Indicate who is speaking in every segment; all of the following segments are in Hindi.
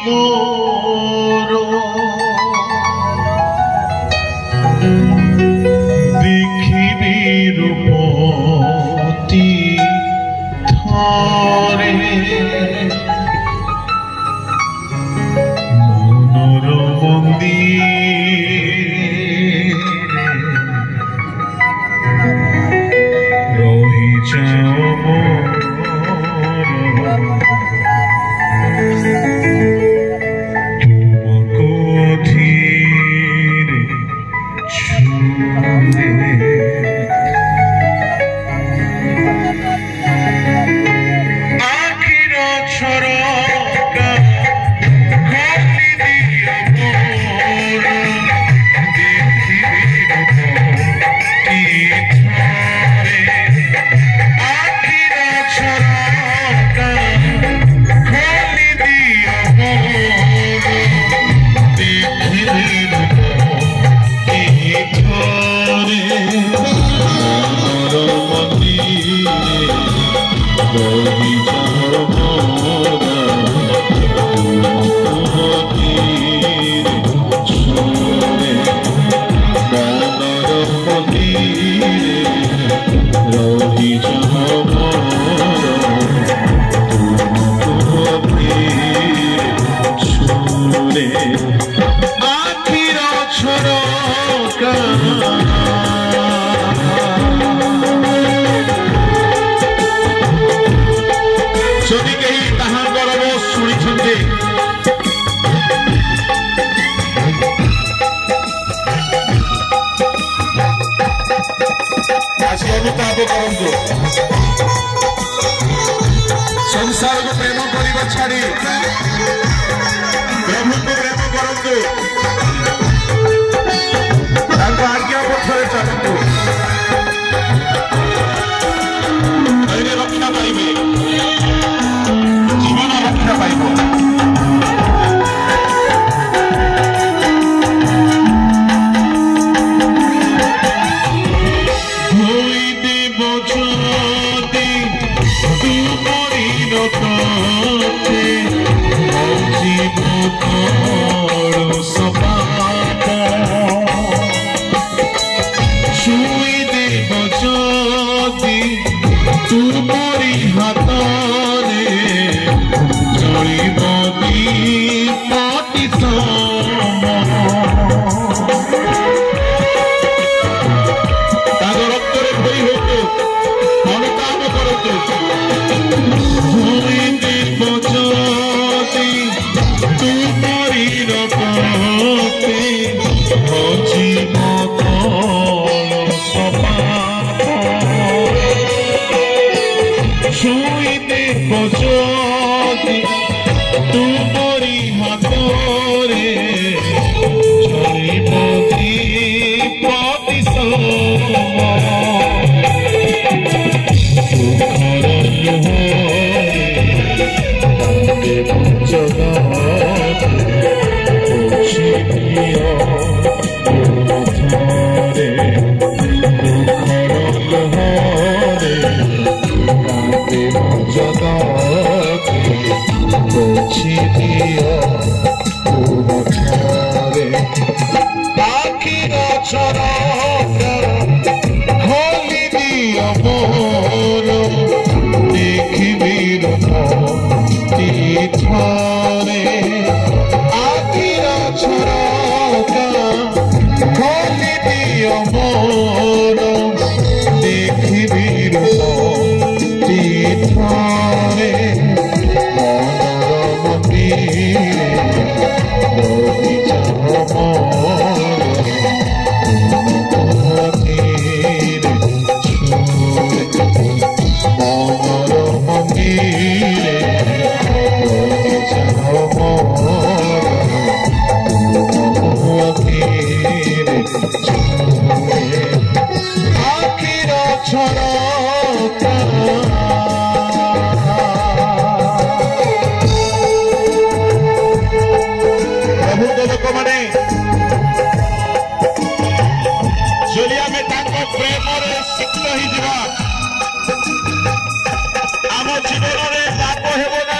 Speaker 1: मोर देखिबी रूपती थारे मनर मंदिर रही जाओ तुमको धीरे छूए आखिर झरोका खोली दिया मोर देखिबी रूपती थारे आखिर झरोका खोली दिया मोर देखिबी रूपती थारे मनर मंदिरे रही जाओ मोरा तुमको धीरे छूए मनर मंदिरे रही जाओ मोरा तुमको धीरे छूए आखिर झरोका যদি কেহি তাহার গরব শুনিছন্তি আজকে অনুতাপ করন্তু সংসারକୁ ପ୍ରେମ କରିବା ଛାଡ଼ି ପ୍ରଭୁଙ୍କୁ ପ୍ରେମ କରନ୍ତୁ ତାଙ୍କ ଆଜ୍ଞା ପଥରେ ଚାଲନ୍ତୁ ଧୈର୍ଯ୍ୟ ରକ୍ଷା ପାଇବେ जीवन रक्षा पाइब देव ज्योति तुमरी रते जीव सपाप छुई देव ज्योति तुमरी हाथ तुमरी हाथरे चलिबी सुखर खोली दिया मोर देखिबी रूपती थारे आखिर झरोका खोली दिया मोर देखिबी रूपती थारे मनर मंदिरे रही जाओ मोर धीरे छूए मनर मंदिरे रही जाओ मोर धीरे छूए आखिर झरोका प्रभु लोक मैंने जदि आम प्रेम सिक्त हो आम जीवन में पाप हेब ना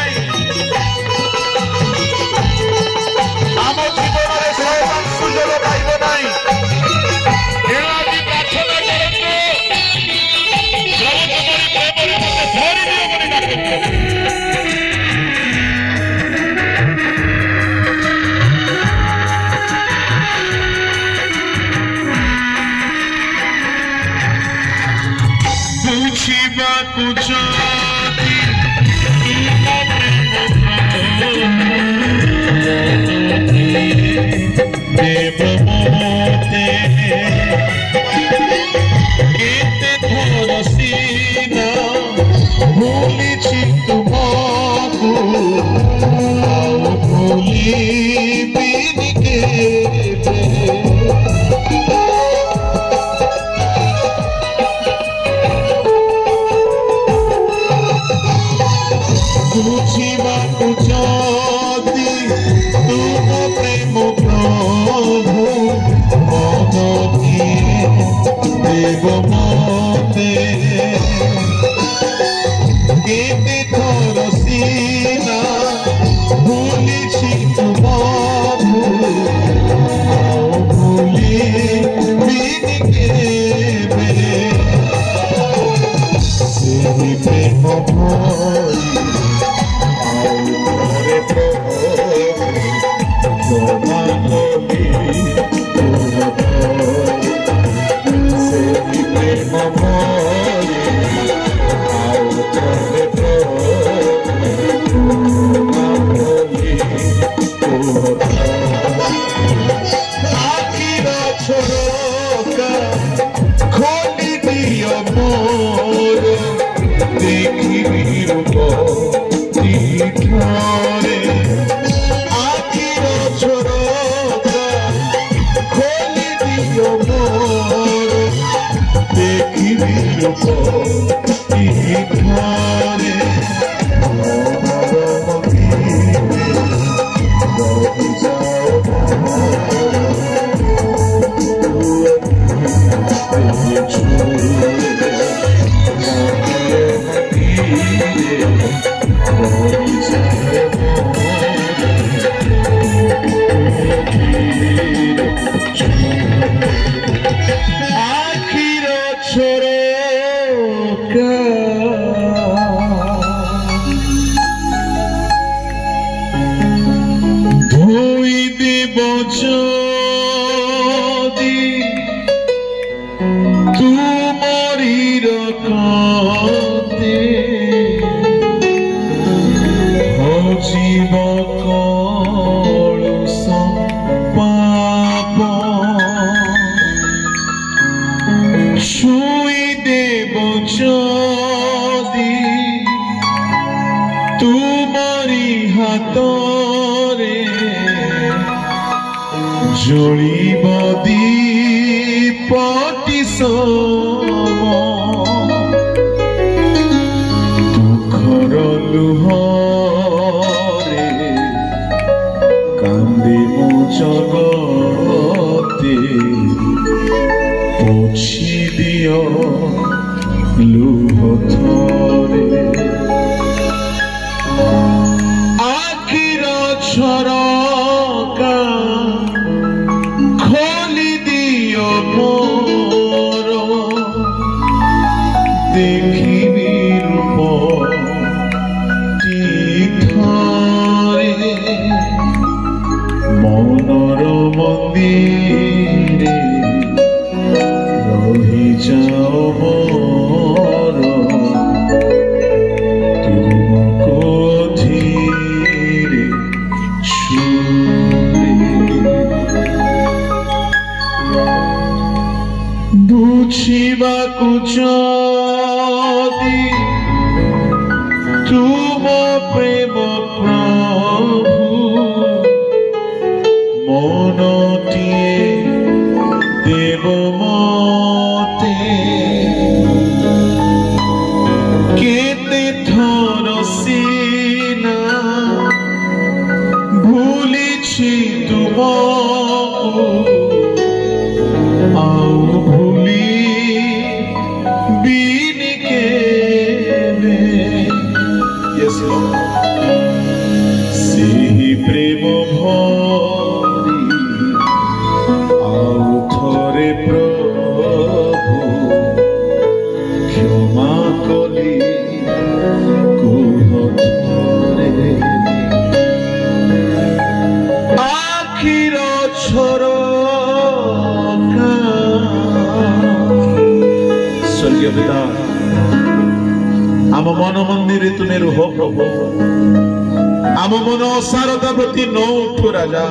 Speaker 1: प्रभु आम मन असारता प्रति न उठु राजा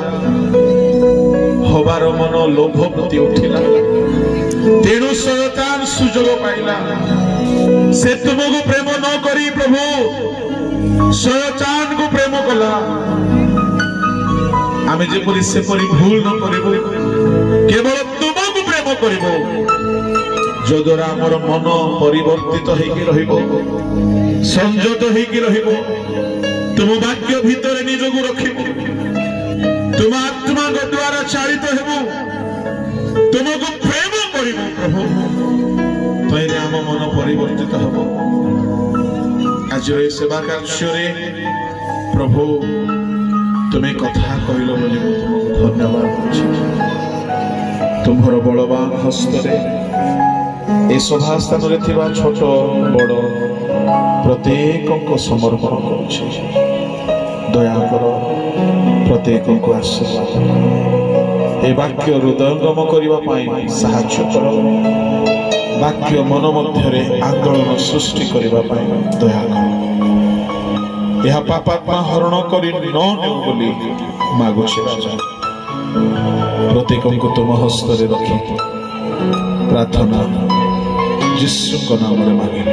Speaker 1: हबार मन लोभ प्रति उठिला तेणु शैतान सुजोग पाइला से तुमको प्रेम न करी प्रभु शैतान को प्रेम कला आमे जेपरि सेपरि भूल न करिबो केवल तुमको प्रेम करिबो जद्वारा आमर मन परिवर्तित होइकी रहिबो संयत होइकी रहिबो तुम वाक्य भितर निजको रखिबो तुम आत्मा द्वारा चालित हेबो तुमको प्रेम करिबो प्रभु तैरे आम मन परिवर्तित हेबो आज ए सेवा कार्य प्रभु तुम्हें कथा कहल बोली तुमको धन्यवाद तुम्हार बलवान हस्तरे ए सभा स्थान रे थिबा छोट बड़ प्रत्येक को समर्पण करुछि दया कर प्रत्येक को आशीर्वाद ए वाक्य हृदयंगम करबा पाई साहाय्य कर वाक्य मन मध्य आंदोलन सृष्टि करबा पाई दया कर यह पापात्मा हरण करी न नेउ बोली मागुछि राजा प्रत्येक को तुम हस्त रे रखी प्रार्थना जिसु को नाम रे मांगे।